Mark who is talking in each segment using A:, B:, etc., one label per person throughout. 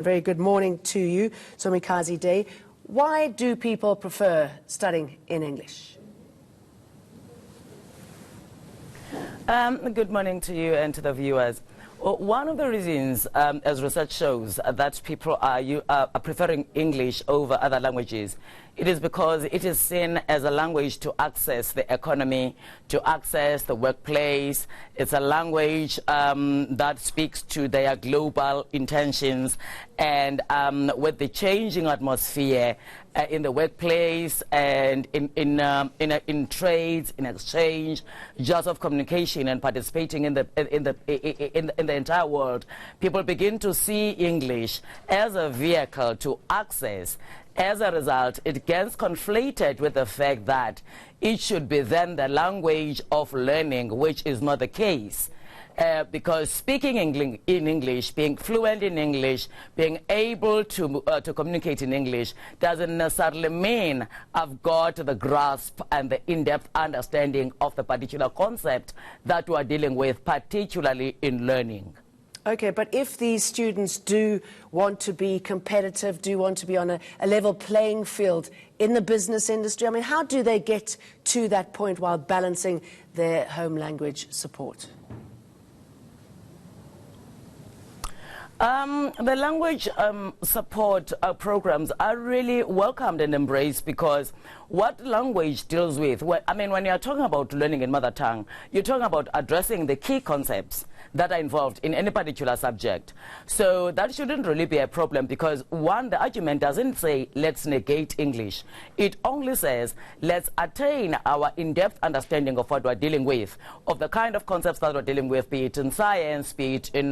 A: Very good morning to you, Somikazi Day. Why do people prefer studying in English?
B: Good morning to you and to the viewers. One of the reasons, as research shows, that people are preferring English over other languages, it is because it is seen as a language to access the economy, to access the workplace. It's a language that speaks to their global intentions, and with the changing atmosphere in the workplace and in trades, in exchange, just of communication and participating in the entire world, people begin to see English as a vehicle to access. As a result, it gets conflated with the fact that it should be then the language of learning, which is not the case. Because speaking in English, being fluent in English, being able to communicate in English doesn't necessarily mean I've got the grasp and the in-depth understanding of the particular concept that we're dealing with, particularly in learning.
A: Okay, but if these students do want to be competitive, do want to be on a level playing field in the business industry, I mean, how do they get to that point while balancing their home language support?
B: The language support programs are really welcomed and embraced, because what language deals with, I mean, when you're talking about learning in mother tongue, you're talking about addressing the key concepts that are involved in any particular subject. So that shouldn't really be a problem, because one, the argument doesn't say let's negate English. It only says let's attain our in-depth understanding of what we're dealing with, of the kind of concepts that we're dealing with, be it in science, be it in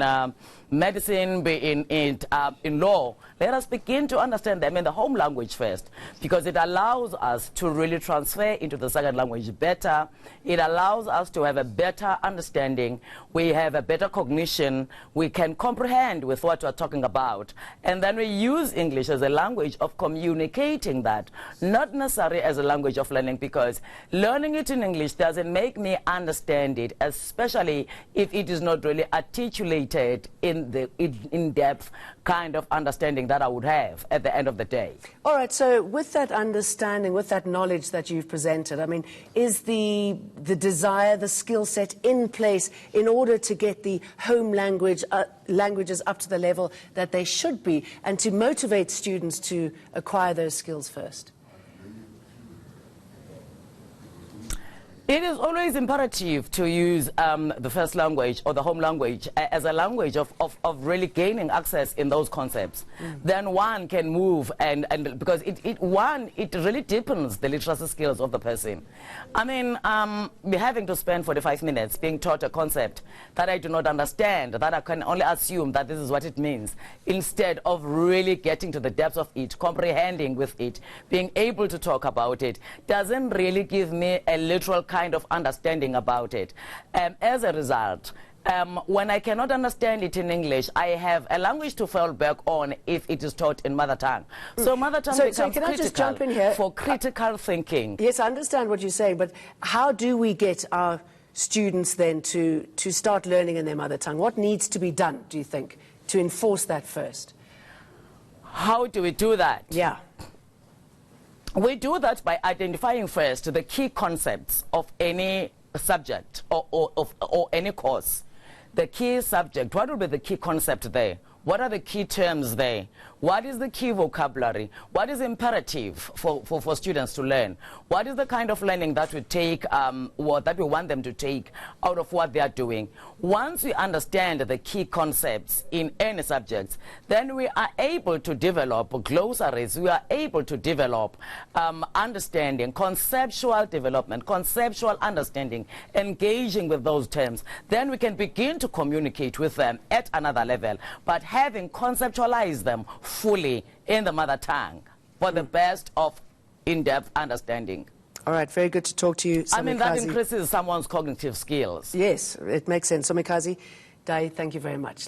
B: medicine, be in law. Let us begin to understand them in the home language first, because it allows us to really transfer into the second language better. It allows us to have a better understanding. We have a better cognition. We can comprehend with what we're talking about. And then we use English as a language of communicating that, not necessarily as a language of learning, because learning it in English doesn't make me understand it, especially if it is not really articulated in the in-depth kind of understanding that I would have at the end of the day.
A: All right, so with that understanding, with that knowledge that you've presented, I mean, is the desire, the skill set in place in order to get the home languages up to the level that they should be, and to motivate students to acquire those skills first?
B: It is always imperative to use the first language or the home language as a language of really gaining access in those concepts. Then one can move, and because it really deepens the literacy skills of the person. I mean, having to spend 45 minutes being taught a concept that I do not understand, that I can only assume that this is what it means, instead of really getting to the depths of it, comprehending with it, being able to talk about it, doesn't really give me a literal kind of understanding about it. As a result, when I cannot understand it in English, I have a language to fall back on if it is taught in mother tongue. So mother tongue becomes
A: can I just jump in here?
B: For critical thinking.
A: Yes, I understand what you're saying, but how do we get our students then to start learning in their mother tongue? What needs to be done, do you think, to enforce that first?
B: How do we do that?
A: Yeah.
B: We do that by identifying first the key concepts of any subject or any course. The key subject, what will be the key concept there? What are the key terms there? What is the key vocabulary? What is imperative for students to learn? What is the kind of learning that we take, that we want them to take out of what they are doing? Once we understand the key concepts in any subjects, then we are able to develop glossaries. We are able to develop understanding, conceptual development, conceptual understanding, engaging with those terms. Then we can begin to communicate with them at another level, but having conceptualized them fully in the mother tongue for the best of in-depth understanding.
A: All right, very good to talk to you, Somikazi.
B: I mean, that increases someone's cognitive skills.
A: Yes, it makes sense. Somikazi Day, thank you very much.